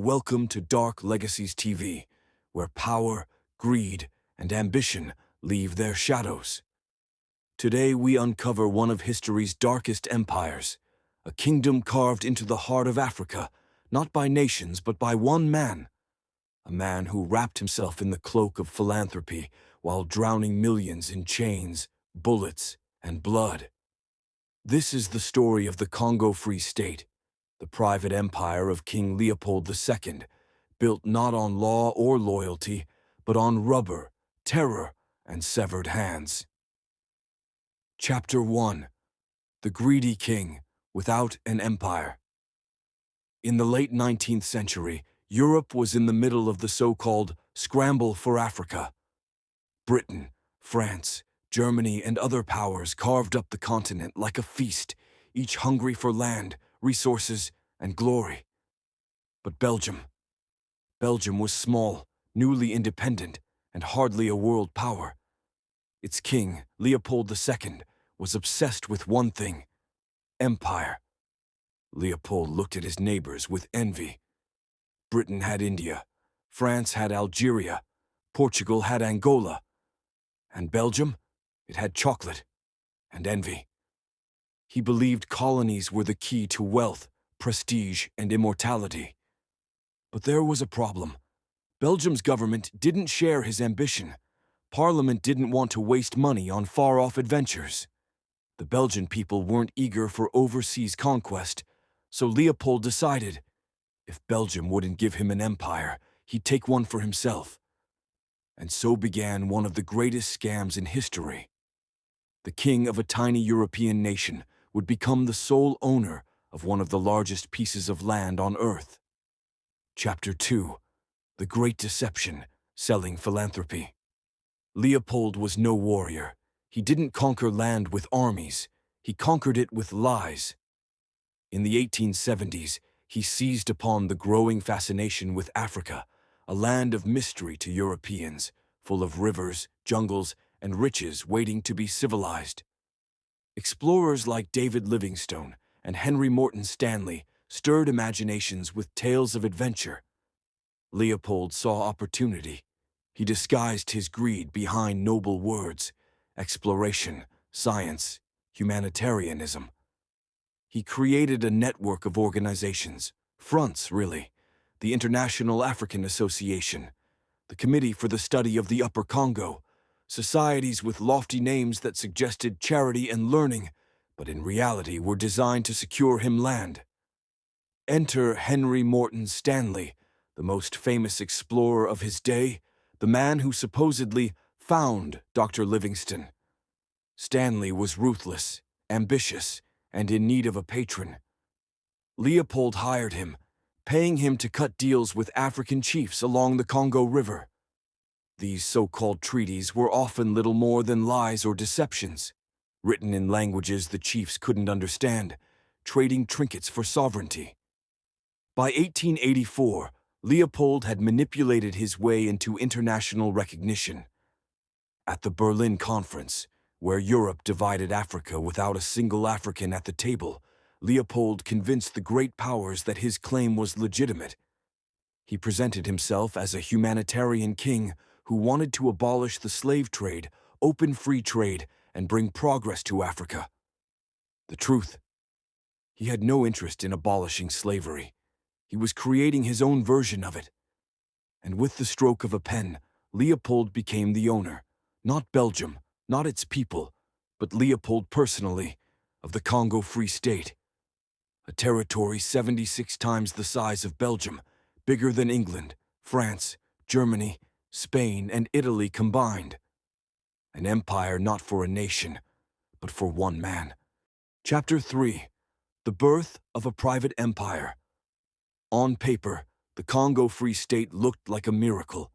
Welcome to Dark Legacies TV, where power, greed, and ambition leave their shadows. Today we uncover one of history's darkest empires, a kingdom carved into the heart of Africa, not by nations but by one man. A man who wrapped himself in the cloak of philanthropy while drowning millions in chains, bullets, and blood. This is the story of the Congo Free State, the private empire of King Leopold II, built not on law or loyalty, but on rubber, terror, and severed hands. Chapter 1: The Greedy King Without an Empire. In the late 19th century, Europe was in the middle of the so-called scramble for Africa. Britain, France, Germany, and other powers carved up the continent like a feast, each hungry for land, resources, and glory. But Belgium was small, newly independent, and hardly a world power. Its king, Leopold II, was obsessed with one thing: empire. Leopold looked at his neighbors with envy. Britain had India, France had Algeria, Portugal had Angola, and Belgium, it had chocolate and envy. He believed colonies were the key to wealth, prestige, and immortality. But there was a problem. Belgium's government didn't share his ambition. Parliament didn't want to waste money on far-off adventures. The Belgian people weren't eager for overseas conquest, so Leopold decided, if Belgium wouldn't give him an empire, he'd take one for himself. And so began one of the greatest scams in history. The king of a tiny European nation would become the sole owner of one of the largest pieces of land on Earth. Chapter 2: The Great Deception, Selling Philanthropy. Leopold was no warrior. He didn't conquer land with armies. He conquered it with lies. In the 1870s, he seized upon the growing fascination with Africa, a land of mystery to Europeans, full of rivers, jungles, and riches waiting to be civilized. Explorers like David Livingstone and Henry Morton Stanley stirred imaginations with tales of adventure. Leopold saw opportunity. He disguised his greed behind noble words: exploration, science, humanitarianism. He created a network of organizations, fronts really: the International African Association, the Committee for the Study of the Upper Congo, societies with lofty names that suggested charity and learning, but in reality were designed to secure him land. Enter Henry Morton Stanley, the most famous explorer of his day, the man who supposedly found Dr. Livingstone. Stanley was ruthless, ambitious, and in need of a patron. Leopold hired him, paying him to cut deals with African chiefs along the Congo River. These so-called treaties were often little more than lies or deceptions, written in languages the chiefs couldn't understand, trading trinkets for sovereignty. By 1884, Leopold had manipulated his way into international recognition. At the Berlin Conference, where Europe divided Africa without a single African at the table, Leopold convinced the great powers that his claim was legitimate. He presented himself as a humanitarian king who wanted to abolish the slave trade, open free trade, and bring progress to Africa. The truth: he had no interest in abolishing slavery. He was creating his own version of it. And with the stroke of a pen, Leopold became the owner, not Belgium, not its people, but Leopold personally, of the Congo Free State. A territory 76 times the size of Belgium, bigger than England, France, Germany, Spain, and Italy combined. An empire not for a nation, but for one man. Chapter 3: The Birth of a Private Empire. On paper, the Congo Free State looked like a miracle,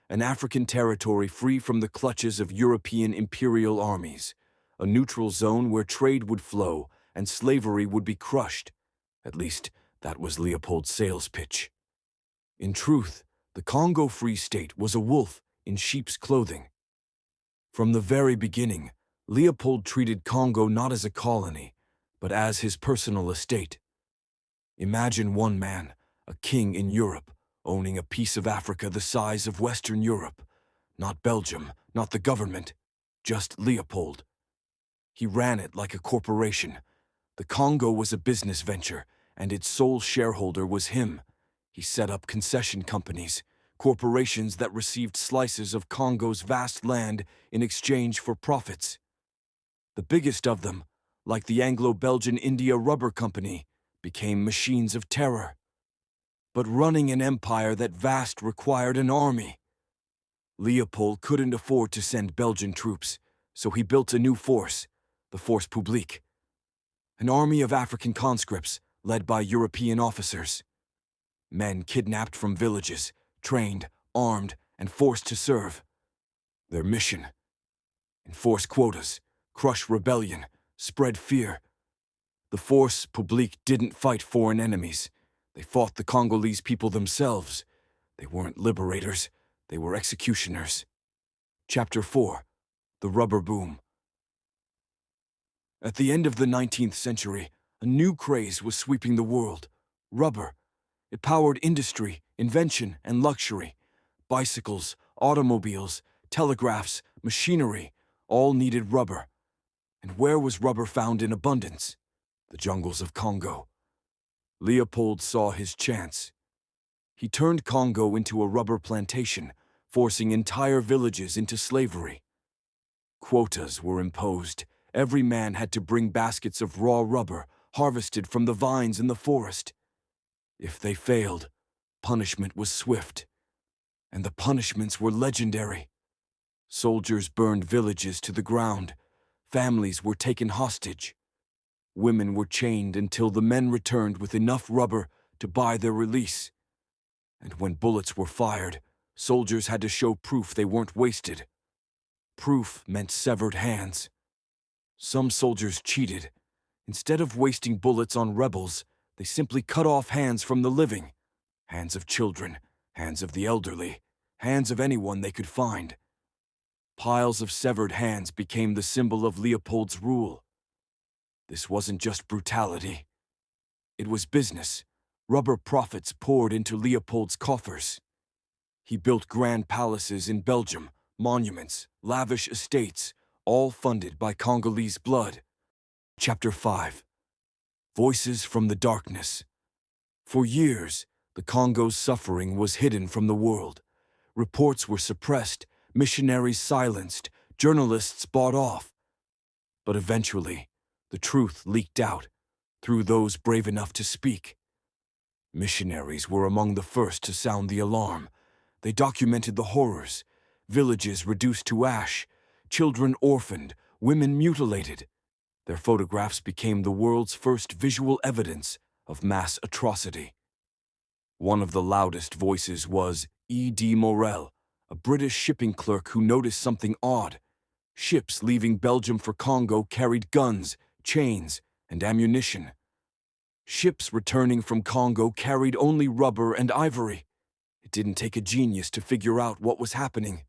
an African territory free from the clutches of European imperial armies, a neutral zone where trade would flow and slavery would be crushed. At least, that was Leopold's sales pitch. In truth, the Congo Free State was a wolf in sheep's clothing. From the very beginning, Leopold treated Congo not as a colony, but as his personal estate. Imagine one man, a king in Europe, owning a piece of Africa the size of Western Europe. Not Belgium, not the government, just Leopold. He ran it like a corporation. The Congo was a business venture, and its sole shareholder was him. He set up concession companies, corporations that received slices of Congo's vast land in exchange for profits. The biggest of them, like the Anglo-Belgian India Rubber Company, became machines of terror. But running an empire that vast required an army. Leopold couldn't afford to send Belgian troops, so he built a new force, the Force Publique. An army of African conscripts led by European officers. Men kidnapped from villages, trained, armed, and forced to serve. Their mission: enforce quotas, crush rebellion, spread fear. The Force Publique didn't fight foreign enemies. They fought the Congolese people themselves. They weren't liberators, they were executioners. Chapter 4: The Rubber Boom. At the end of the 19th century, a new craze was sweeping the world: rubber. It powered industry, invention, and luxury. Bicycles, automobiles, telegraphs, machinery, all needed rubber. And where was rubber found in abundance? The jungles of Congo. Leopold saw his chance. He turned Congo into a rubber plantation, forcing entire villages into slavery. Quotas were imposed. Every man had to bring baskets of raw rubber, harvested from the vines in the forest. If they failed, punishment was swift. And the punishments were legendary. Soldiers burned villages to the ground. Families were taken hostage. Women were chained until the men returned with enough rubber to buy their release. And when bullets were fired, soldiers had to show proof they weren't wasted. Proof meant severed hands. Some soldiers cheated. Instead of wasting bullets on rebels, they simply cut off hands from the living. Hands of children, hands of the elderly, hands of anyone they could find. Piles of severed hands became the symbol of Leopold's rule. This wasn't just brutality. It was business. Rubber profits poured into Leopold's coffers. He built grand palaces in Belgium, monuments, lavish estates, all funded by Congolese blood. Chapter 5: Voices from the Darkness. For years, the Congo's suffering was hidden from the world. Reports were suppressed, missionaries silenced, journalists bought off. But eventually, the truth leaked out, through those brave enough to speak. Missionaries were among the first to sound the alarm. They documented the horrors: villages reduced to ash, children orphaned, women mutilated. Their photographs became the world's first visual evidence of mass atrocity. One of the loudest voices was E.D. Morel, a British shipping clerk who noticed something odd. Ships leaving Belgium for Congo carried guns, chains, and ammunition. Ships returning from Congo carried only rubber and ivory. It didn't take a genius to figure out what was happening.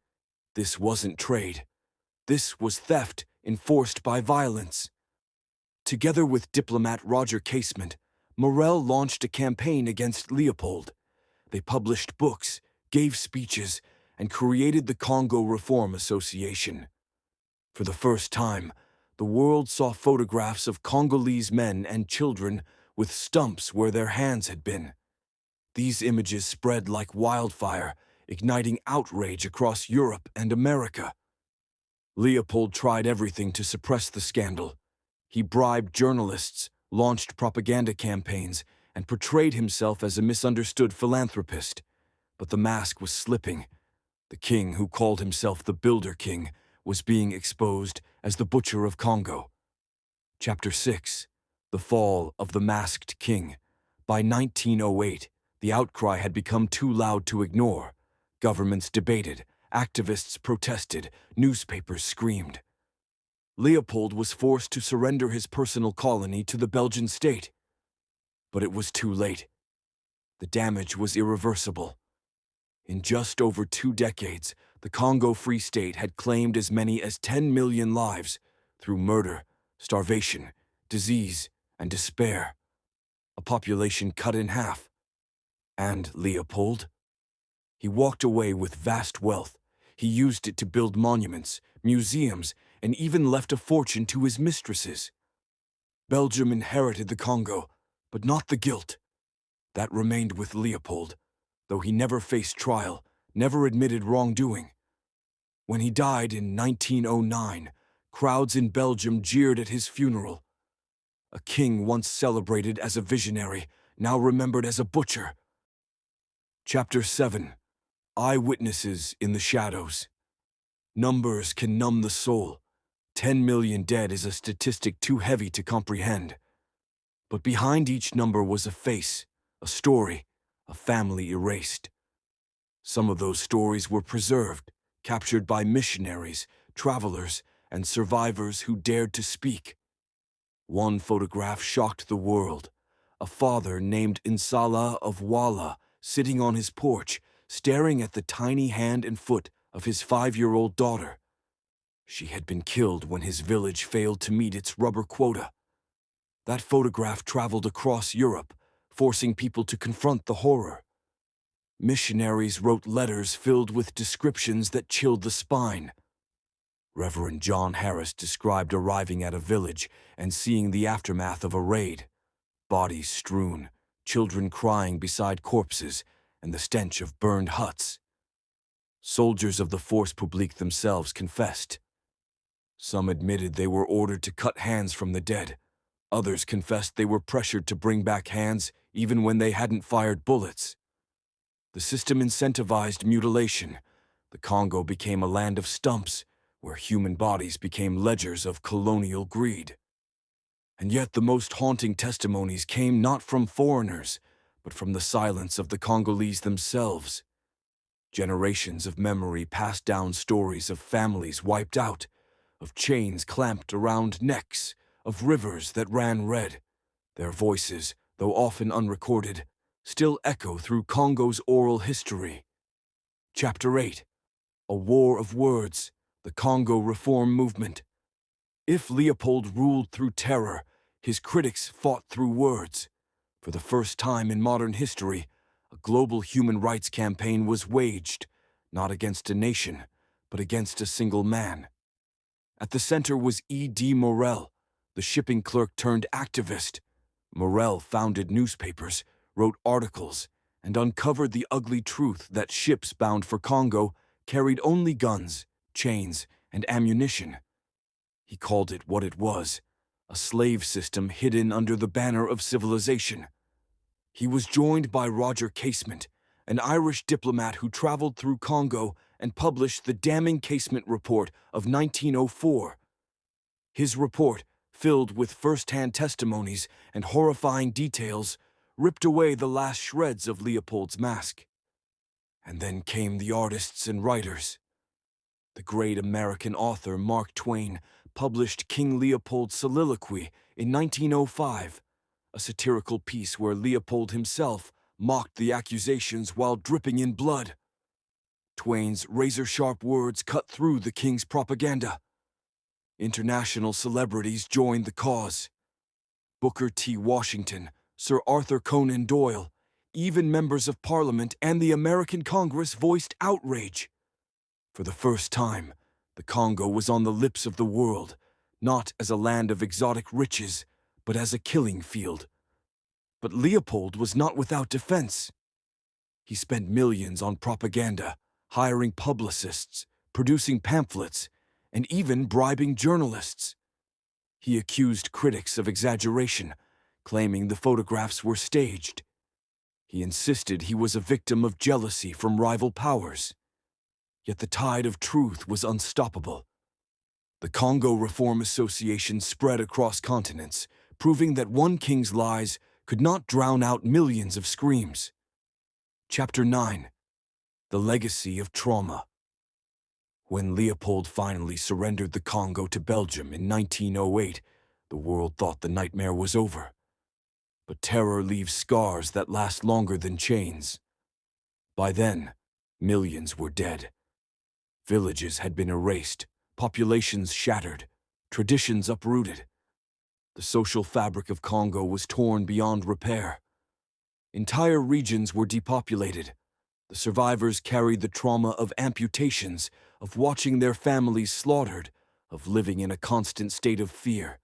This wasn't trade. This was theft enforced by violence. Together with diplomat Roger Casement, Morel launched a campaign against Leopold. They published books, gave speeches, and created the Congo Reform Association. For the first time, the world saw photographs of Congolese men and children with stumps where their hands had been. These images spread like wildfire, igniting outrage across Europe and America. Leopold tried everything to suppress the scandal. He bribed journalists, launched propaganda campaigns, and portrayed himself as a misunderstood philanthropist. But the mask was slipping. The king, who called himself the Builder King, was being exposed as the Butcher of Congo. Chapter 6: The Fall of the Masked King. By 1908, the outcry had become too loud to ignore. Governments debated, activists protested, newspapers screamed. Leopold was forced to surrender his personal colony to the Belgian state. But it was too late. The damage was irreversible. In just over 2 decades, the Congo Free State had claimed as many as 10 million lives through murder, starvation, disease, and despair. A population cut in half. And Leopold? He walked away with vast wealth. He used it to build monuments, museums, and even left a fortune to his mistresses. Belgium inherited the Congo, but not the guilt. That remained with Leopold, though he never faced trial, never admitted wrongdoing. When he died in 1909, crowds in Belgium jeered at his funeral. A king once celebrated as a visionary, now remembered as a butcher. Chapter 7. Eyewitnesses in the Shadows. Numbers can numb the soul. 10 million dead is a statistic too heavy to comprehend. But behind each number was a face, a story, a family erased. Some of those stories were preserved, captured by missionaries, travelers, and survivors who dared to speak. One photograph shocked the world. A father named Insala of Wala sitting on his porch, staring at the tiny hand and foot of his 5-year-old daughter. She had been killed when his village failed to meet its rubber quota. That photograph traveled across Europe, forcing people to confront the horror. Missionaries wrote letters filled with descriptions that chilled the spine. Reverend John Harris described arriving at a village and seeing the aftermath of a raid. Bodies strewn, children crying beside corpses, and the stench of burned huts. Soldiers of the Force Publique themselves confessed. Some admitted they were ordered to cut hands from the dead. Others confessed they were pressured to bring back hands even when they hadn't fired bullets. The system incentivized mutilation. The Congo became a land of stumps, where human bodies became ledgers of colonial greed. And yet the most haunting testimonies came not from foreigners, but from the silence of the Congolese themselves. Generations of memory passed down stories of families wiped out, of chains clamped around necks, of rivers that ran red. Their voices, though often unrecorded, still echo through Congo's oral history. Chapter 8. A War of Words, the Congo Reform Movement. If Leopold ruled through terror, his critics fought through words. For the first time in modern history, a global human rights campaign was waged, not against a nation, but against a single man. At the center was E.D. Morel, the shipping clerk turned activist. Morel founded newspapers, wrote articles, and uncovered the ugly truth that ships bound for Congo carried only guns, chains, and ammunition. He called it what it was, a slave system hidden under the banner of civilization. He was joined by Roger Casement, an Irish diplomat who traveled through Congo and published the damning Casement Report of 1904. His report, filled with first-hand testimonies and horrifying details, ripped away the last shreds of Leopold's mask. And then came the artists and writers. The great American author Mark Twain published King Leopold's Soliloquy in 1905, a satirical piece where Leopold himself mocked the accusations while dripping in blood. Twain's razor-sharp words cut through the king's propaganda. International celebrities joined the cause. Booker T. Washington, Sir Arthur Conan Doyle, even members of Parliament and the American Congress voiced outrage. For the first time, the Congo was on the lips of the world, not as a land of exotic riches, but as a killing field. But Leopold was not without defense. He spent millions on propaganda, hiring publicists, producing pamphlets, and even bribing journalists. He accused critics of exaggeration, claiming the photographs were staged. He insisted he was a victim of jealousy from rival powers. Yet the tide of truth was unstoppable. The Congo Reform Association spread across continents, proving that one king's lies could not drown out millions of screams. Chapter 9. The Legacy of Trauma. When Leopold finally surrendered the Congo to Belgium in 1908, the world thought the nightmare was over. But terror leaves scars that last longer than chains. By then, millions were dead. Villages had been erased, populations shattered, traditions uprooted. The social fabric of Congo was torn beyond repair. Entire regions were depopulated. The survivors carried the trauma of amputations, of watching their families slaughtered, of living in a constant state of fear.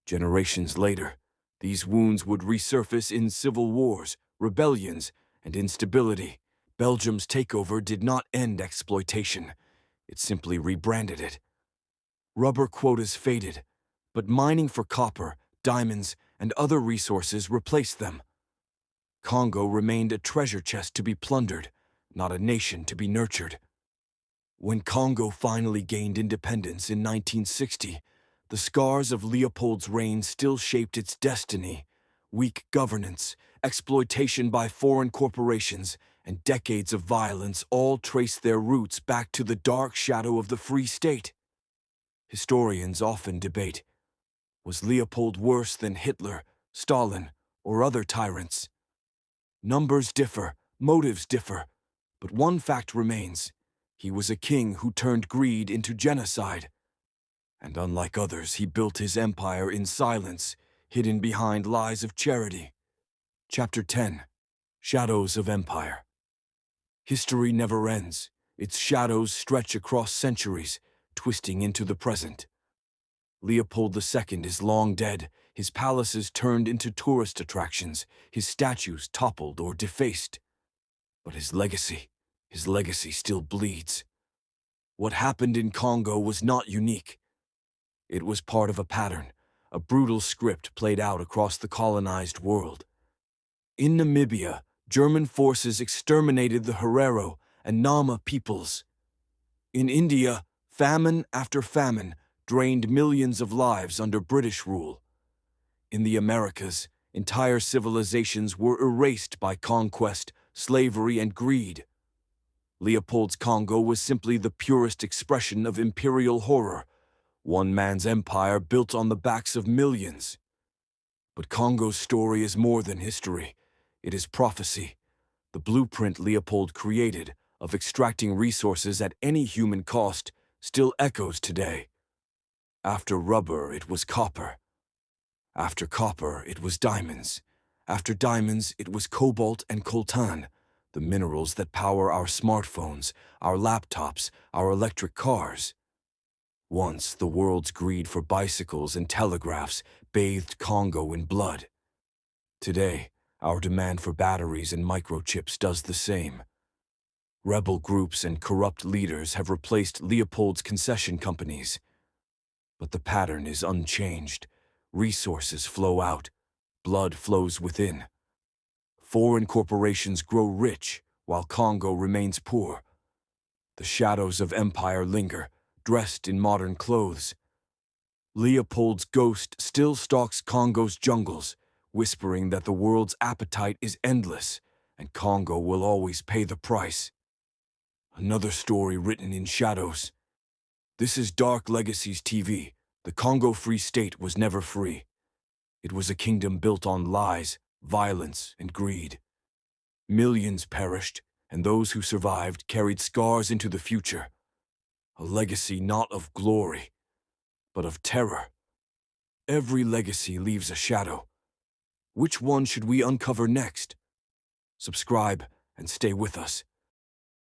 Generations later, these wounds would resurface in civil wars, rebellions, and instability. Belgium's takeover did not end exploitation. It simply rebranded it. Rubber quotas faded, but mining for copper, diamonds, and other resources replaced them. Congo remained a treasure chest to be plundered, not a nation to be nurtured. When Congo finally gained independence in 1960, the scars of Leopold's reign still shaped its destiny. Weak governance, exploitation by foreign corporations, and decades of violence all trace their roots back to the dark shadow of the Free State. Historians often debate, was Leopold worse than Hitler, Stalin, or other tyrants? Numbers differ, motives differ, but one fact remains. He was a king who turned greed into genocide. And unlike others, he built his empire in silence, hidden behind lies of charity. Chapter 10. Shadows of Empire. History never ends. Its shadows stretch across centuries, twisting into the present. Leopold II is long dead, his palaces turned into tourist attractions, his statues toppled or defaced. But his legacy still bleeds. What happened in Congo was not unique. It was part of a pattern, a brutal script played out across the colonized world. In Namibia, German forces exterminated the Herero and Nama peoples. In India, famine after famine drained millions of lives under British rule. In the Americas, entire civilizations were erased by conquest, slavery, and greed. Leopold's Congo was simply the purest expression of imperial horror, one man's empire built on the backs of millions. But Congo's story is more than history. It is prophecy, the blueprint Leopold created of extracting resources at any human cost still echoes today. After rubber, it was copper. After copper, it was diamonds. After diamonds, it was cobalt and coltan, the minerals that power our smartphones, our laptops, our electric cars. Once, the world's greed for bicycles and telegraphs bathed Congo in blood. Today, our demand for batteries and microchips does the same. Rebel groups and corrupt leaders have replaced Leopold's concession companies. But the pattern is unchanged. Resources flow out. Blood flows within. Foreign corporations grow rich, while Congo remains poor. The shadows of empire linger, dressed in modern clothes. Leopold's ghost still stalks Congo's jungles, whispering that the world's appetite is endless, and Congo will always pay the price. Another story written in shadows. This is Dark Legacies TV. The Congo Free State was never free. It was a kingdom built on lies, violence, and greed. Millions perished, and those who survived carried scars into the future. A legacy not of glory, but of terror. Every legacy leaves a shadow. Which one should we uncover next? Subscribe and stay with us.